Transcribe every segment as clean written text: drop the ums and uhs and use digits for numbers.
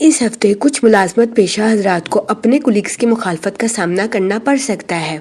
اس ہفتے کچھ ملازمت پیشہ حضرات کو اپنے کولیگز کی مخالفت کا سامنا کرنا پڑ سکتا ہے۔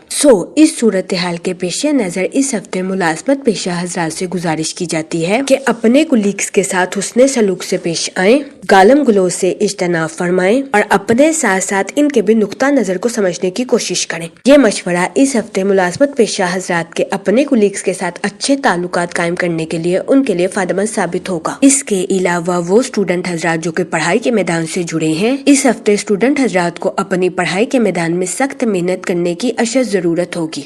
اس صورتحال کے پیش نظر اس ہفتے ملازمت پیشہ حضرات سے گزارش کی جاتی ہے کہ اپنے کولیگز کے ساتھ حسن سلوک سے پیش آئیں، گالم گلوچ سے اجتناب فرمائیں اور اپنے ساتھ ساتھ ان کے بھی نقطہ نظر کو سمجھنے کی کوشش کریں۔ یہ مشورہ اس ہفتے ملازمت پیشہ حضرات کے اپنے کولیگز کے ساتھ اچھے تعلقات قائم کرنے کے لیے ان کے لیے فائدہ مند ثابت ہوگا۔ اس کے علاوہ وہ اسٹوڈنٹ حضرات جو کہ پڑھائی کے میدان سے جڑے ہیں، اس ہفتے اسٹوڈنٹ حضرات کو اپنی پڑھائی کے میدان میں سخت محنت کرنے کی اشد ضرورت ہوگی۔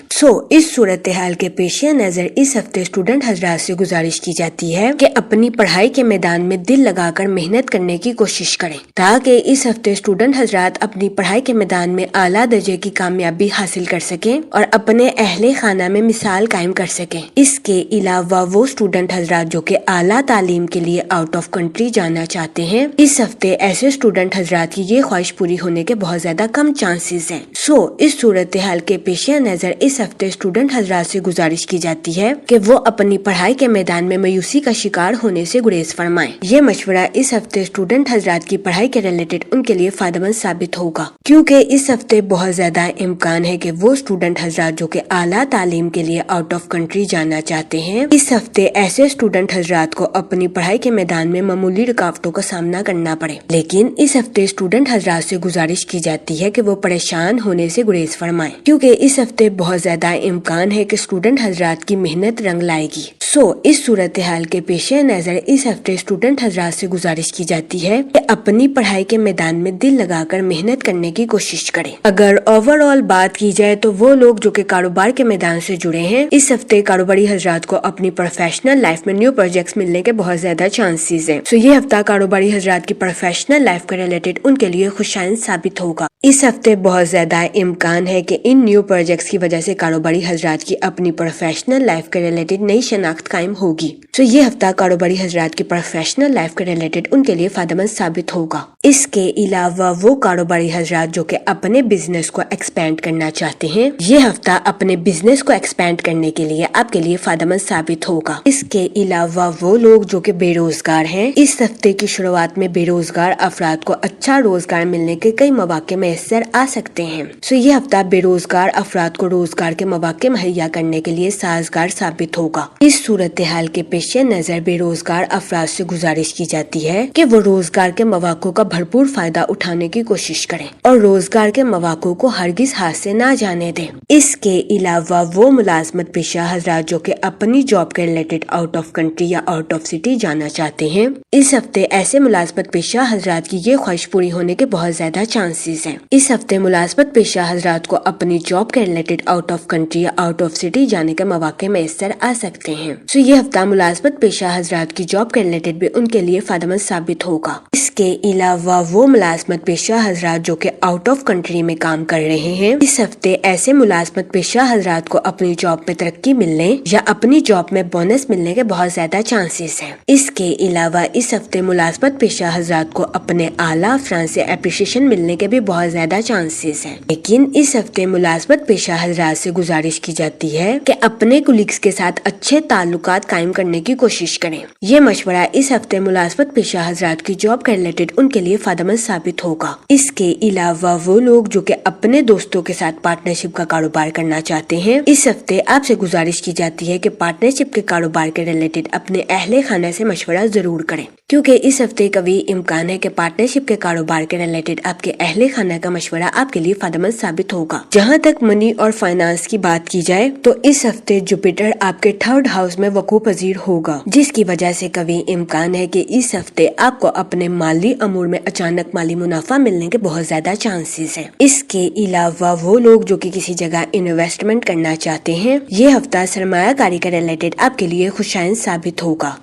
اس صورتحال کے پیش نظر اس ہفتے اسٹوڈنٹ حضرات سے گزارش کی جاتی ہے کہ اپنی پڑھائی کے میدان میں دل لگا کر محنت کرنے کی کوشش کریں تاکہ اس ہفتے اسٹوڈنٹ حضرات اپنی پڑھائی کے میدان میں اعلیٰ درجے کی کامیابی حاصل کر سکیں اور اپنے اہل خانہ میں مثال قائم کر سکیں۔ اس کے علاوہ وہ اسٹوڈنٹ حضرات جو کہ اعلیٰ تعلیم کے لیے آؤٹ آف کنٹری جانا چاہتے ہیں، اس ہفتے ایسے اسٹوڈنٹ حضرات کی یہ خواہش پوری ہونے کے بہت زیادہ کم چانسز ہیں۔ اس صورتحال کے پیش نظر اس ہفتے اسٹوڈنٹ حضرات سے گزارش کی جاتی ہے کہ وہ اپنی پڑھائی کے میدان میں مایوسی کا شکار ہونے سے گریز فرمائیں۔ یہ مشورہ اس ہفتے اسٹوڈنٹ حضرات کی پڑھائی کے ریلیٹڈ ان کے لیے فائدہ مند ثابت ہوگا، کیونکہ اس ہفتے بہت زیادہ امکان ہے کہ وہ اسٹوڈنٹ حضرات جو کہ اعلیٰ تعلیم کے لیے آؤٹ آف کنٹری جانا چاہتے ہیں، اس ہفتے ایسے اسٹوڈنٹ حضرات کو اپنی پڑھائی کے میدان میں معمولی رکاوٹوں کا سامنا کرنا پڑے، لیکن اس ہفتے اسٹوڈنٹ حضرات سے گزارش کی جاتی ہے کہ وہ پریشان ہونے سے گریز فرمائیں، کیونکہ اس ہفتے بہت زیادہ امکان ہے کہ اسٹوڈنٹ حضرات کی محنت رنگ لائے گی۔ اس صورتحال کے پیش نظر اس ہفتے اسٹوڈنٹ حضرات سے گزارش کی جاتی ہے کہ اپنی پڑھائی کے میدان میں دل لگا کر محنت کرنے کی کوشش کریں۔ اگر اوور آل بات کی جائے تو وہ لوگ جو کہ کاروبار کے میدان سے جڑے ہیں، اس ہفتے کاروباری حضرات کو اپنی پروفیشنل لائف میں نیو پروجیکٹس ملنے کے بہت زیادہ چانسز ہیں۔ یہ ہفتہ کاروباری حضرات کی پروفیشنل لائف کے ریلیٹڈ ان کے لیے خوشائند ثابت ہوگا۔ اس ہفتے بہت زیادہ امکان ہے کہ ان نیو پروجیکٹس کی وجہ سے کاروباری حضرات کی اپنی پروفیشنل لائف کے ریلیٹڈ نئی شناخت قائم ہوگی۔ یہ ہفتہ کاروباری حضرات کی پروفیشنل لائف کے ریلیٹڈ ان کے لیے فائدہ مند ثابت ہوگا۔ اس کے علاوہ وہ کاروباری حضرات جو کہ اپنے بزنس کو ایکسپینڈ کرنا چاہتے ہیں، یہ ہفتہ اپنے بزنس کو ایکسپینڈ کرنے کے لیے آپ کے لیے فائدہ مند ثابت ہوگا۔ اس کے علاوہ وہ لوگ جو کہ بے روزگار ہیں، اس ہفتے کی شروعات میں بے روزگار افراد کو اچھا روزگار ملنے کے کئی مواقع میسر آ سکتے ہیں۔ یہ ہفتہ بے روزگار افراد کو روزگار کے مواقع مہیا کرنے کے لیے سازگار ثابت ہوگا۔ اس صورتحال کے پیش نظر بے روزگار افراد سے گزارش کی جاتی ہے کہ وہ روزگار کے مواقع کا بھرپور فائدہ اٹھانے کی کوشش کریں اور روزگار کے مواقع کو ہرگز ہاتھ سے نہ جانے دیں۔ اس کے علاوہ وہ ملازمت پیشہ حضرات جو کہ اپنی جاب کے ریلیٹڈ آؤٹ آف کنٹری یا آؤٹ آف سٹی جانا چاہتے ہیں، اس ہفتے ایسے ملازمت پیشہ حضرات کی یہ خواہش پوری ہونے کے بہت زیادہ چانسز ہیں۔ اس ہفتے ملازمت پیشہ حضرات کو اپنی جاب کے ریلیٹڈ آؤٹ آف کنٹری یا آؤٹ آف سٹی جانے کے مواقع میسر آ سکتے ہیں۔ یہ ہفتہ ملازمت پیشہ حضرات کی جاب کے ریلیٹڈ بھی ان کے لیے فائدہ مند ثابت ہوگا۔ اس کے علاوہ وہ ملازمت پیشہ حضرات جو کہ آؤٹ آف کنٹری میں کام کر رہے ہیں، اس ہفتے ایسے ملازمت پیشہ حضرات کو اپنی جاب میں ترقی ملنے یا اپنی جاب میں بونس ملنے کے بہت زیادہ چانسز ہیں۔ اس کے علاوہ اس ہفتے ملازمت پیشہ حضرات کو اپنے اعلیٰ افراد سے اپریشیشن ملنے کے بھی بہت زیادہ چانسز ہیں، لیکن اس ہفتے ملازمت پیشہ حضرات سے گزارش کی جاتی ہے کہ اپنے کولیگز کے ساتھ اچھے تعلقات قائم کرنے کی کوشش کریں۔ یہ مشورہ اس ہفتے ملازمت پیشہ حضرات کی جاب کے ریلیٹڈ ان کے لیے فائدہ مند ثابت ہوگا۔ اس کے علاوہ وہ لوگ جو کہ اپنے دوستوں کے ساتھ پارٹنرشپ کا کاروبار کرنا چاہتے ہیں، اس ہفتے آپ سے گزارش کی جاتی ہے کہ پارٹنرشپ کے کاروبار کے ریلیٹڈ اپنے اہل خانہ سے مشورہ ضرور کریں، کیونکہ اس ہفتے قوی امکان ہے کہ پارٹنرشپ کے کاروبار کے ریلیٹڈ آپ کے اہل خانہ کا مشورہ آپ کے لیے فائدہ مند ثابت ہوگا۔ جہاں تک منی اور فائنانس کی بات کی جائے تو اس ہفتے جوپیٹر آپ کے 3rd ہاؤس میں وقوع پذیر ہوگا، جس کی وجہ سے قوی امکان ہے کہ اس ہفتے آپ کو اپنے مالی امور میں اچانک مالی منافع ملنے کے بہت زیادہ چانسز ہیں۔ اس کے علاوہ وہ لوگ جو کہ کسی جگہ انویسٹمنٹ کرنا چاہتے ہیں، یہ ہفتہ سرمایہ کاری کے ریلیٹڈ آپ کے لیے خوشائند ثابت ہوگا۔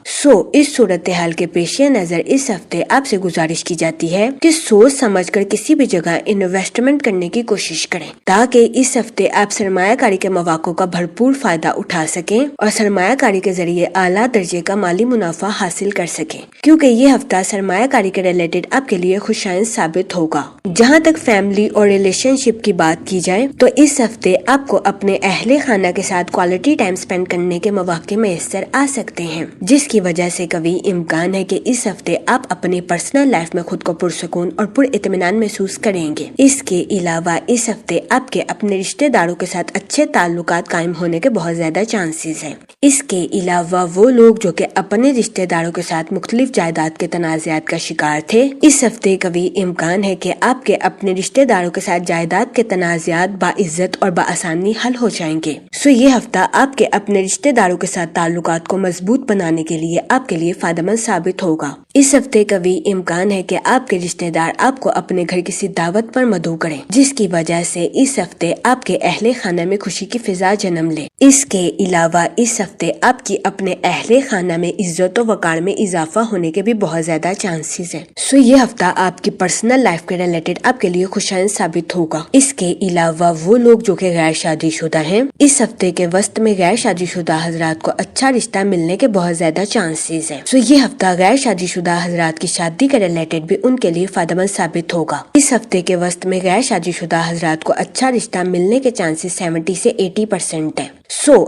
اس صورتحال کے پیش نظر اس ہفتے آپ سے گزارش کی جاتی ہے کہ سوچ سمجھ کر کسی بھی جگہ انویسٹمنٹ کرنے کی کوشش کریں تاکہ اس ہفتے آپ سرمایہ کاری کے مواقع کا بھرپور فائدہ اٹھا سکیں اور سرمایہ کاری کے ذریعے اعلیٰ درجے کا مالی منافع حاصل کر سکیں، کیونکہ یہ ہفتہ سرمایہ کاری کے ریلیٹڈ آپ کے لیے خوشائند ثابت ہوگا۔ جہاں تک فیملی اور ریلیشن شپ کی بات کی جائے تو اس ہفتے آپ کو اپنے اہل خانہ کے ساتھ کوالٹی ٹائم سپینڈ کرنے کے مواقع میسر آ سکتے ہیں، جس کی وجہ سے قوی امکان ہے کہ اس ہفتے آپ اپنی پرسنل لائف میں خود کو پرسکون اور پر اطمینان محسوس کریں گے۔ اس کے علاوہ اس ہفتے آپ کے اپنے رشتہ داروں کے ساتھ اچھے تعلقات قائم ہونے کے بہت زیادہ چانسز ہیں۔ اس کے علاوہ وہ لوگ جو کہ اپنے رشتہ داروں کے ساتھ مختلف جائیداد کے تنازعات کا شکار تھے، اس ہفتے قوی امکان ہے کہ آپ کے اپنے رشتہ داروں کے ساتھ جائیداد کے تنازعات باعزت اور بآسانی حل ہو جائیں گے۔ یہ ہفتہ آپ کے اپنے رشتہ داروں کے ساتھ تعلقات کو مضبوط بنانے کے لیے آپ کے لیے فائدہ مند ثابت ہوگا۔ اس ہفتے قوی امکان ہے کہ آپ کے رشتہ دار آپ کو اپنے گھر کسی دعوت پر مدعو کریں، جس کی وجہ سے اس ہفتے آپ کے اہل خانہ میں خوشی کی فضا جنم لے۔ اس کے علاوہ اس ہفتے آپ کی اپنے اہل خانہ میں عزت و وقار میں اضافہ ہونے کے بھی بہت زیادہ چانسز ہیں۔ یہ ہفتہ آپ کی پرسنل لائف کے ریلیٹڈ آپ کے لیے خوشائند ثابت ہوگا۔ اس کے علاوہ وہ لوگ جو کہ غیر شادی شدہ ہیں، اس ہفتے کے وسط میں غیر شادی شدہ حضرات کو اچھا رشتہ ملنے کے بہت زیادہ چانسز ہیں۔ یہ ہفتہ غیر شادی شدہ حضرات کی شادی کے ریلیٹڈ بھی ان کے لیے فائدہ مند ثابت ہوگا۔ اس ہفتے کے وسط میں غیر شادی شدہ حضرات کو اچھا رشتہ ملنے کے چانسز 70 سے 80% ہیں۔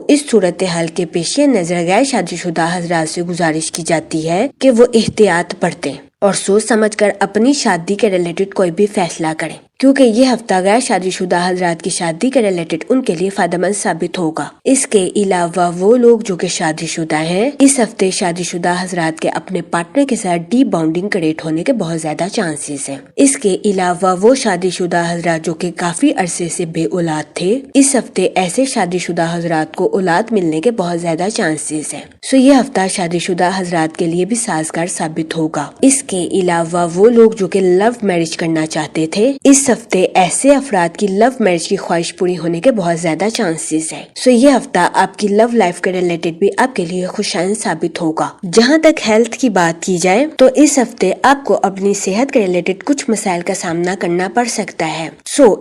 اس صورتحال کے پیش نظر غیر شادی شدہ حضرات سے گزارش کی جاتی ہے کہ وہ احتیاط برتیں اور سوچ سمجھ کر اپنی شادی کے ریلیٹڈ کوئی بھی فیصلہ کریں، کیونکہ یہ ہفتہ غیر شادی شدہ حضرات کی شادی کے ریلیٹڈ ان کے لیے فائدہ مند ثابت ہوگا۔ اس کے علاوہ وہ لوگ جو کہ شادی شدہ ہیں، اس ہفتے شادی شدہ حضرات کے اپنے پارٹنر کے ساتھ ڈی باؤنڈنگ کریٹ ہونے کے بہت زیادہ چانسز ہیں۔ اس کے علاوہ وہ شادی شدہ حضرات جو کہ کافی عرصے سے بے اولاد تھے، اس ہفتے ایسے شادی شدہ حضرات کو اولاد ملنے کے بہت زیادہ چانسز ہیں۔ یہ ہفتہ شادی شدہ حضرات کے لیے بھی سازگار ثابت ہوگا۔ اس کے علاوہ وہ لوگ جو کہ لو میرج کرنا چاہتے تھے، اس ہفتے ایسے افراد کی لو میرج کی خواہش پوری ہونے کے بہت زیادہ چانسز ہیں۔ یہ ہفتہ آپ کی لو لائف کے ریلیٹڈ بھی آپ کے لیے خوشائند ثابت ہوگا۔ جہاں تک ہیلتھ کی بات کی جائے تو اس ہفتے آپ کو اپنی صحت کے ریلیٹڈ کچھ مسائل کا سامنا کرنا پڑ سکتا ہے۔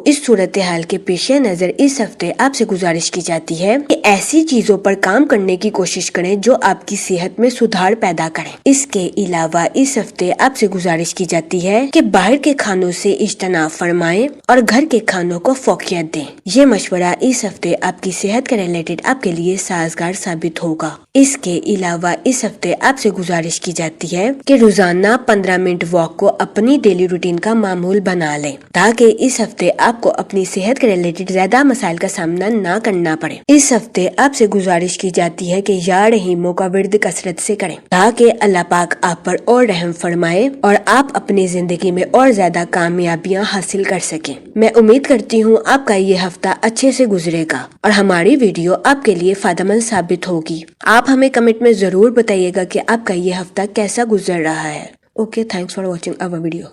اس صورتحال کے پیش نظر اس ہفتے آپ سے گزارش کی جاتی ہے کہ ایسی چیزوں پر کام کرنے کی کوشش کریں جو آپ کی صحت میں سدھار پیدا کریں۔ اس کے علاوہ اس ہفتے آپ سے گزارش کی جاتی ہے کہ باہر کے کھانوں سے اجتناب فرمائیں اور گھر کے کھانوں کو فوقیت دیں۔ یہ مشورہ اس ہفتے آپ کی صحت کے ریلیٹڈ آپ کے لیے سازگار ثابت ہوگا۔ اس کے علاوہ اس ہفتے آپ سے گزارش کی جاتی ہے کہ روزانہ 15 منٹ واک کو اپنی ڈیلی روٹین کا معمول بنا لیں، تاکہ اس ہفتے آپ کو اپنی صحت کے ریلیٹڈ زیادہ مسائل کا سامنا نہ کرنا پڑے۔ اس ہفتے آپ سے گزارش کی جاتی ہے کہ یا رحیموں کا ورد کثرت سے کریں، تاکہ اللہ پاک آپ پر اور رحم فرمائے اور آپ اپنی زندگی میں اور زیادہ کامیابیاں حاصل کر سکیں۔ میں امید کرتی ہوں آپ کا یہ ہفتہ اچھے سے گزرے گا اور ہماری ویڈیو آپ کے لیے فائدہ مند ثابت ہوگی۔ آپ ہمیں کمنٹ میں ضرور بتائیے گا کہ آپ کا یہ ہفتہ کیسا گزر رہا ہے۔ Okay, thanks for watching our video.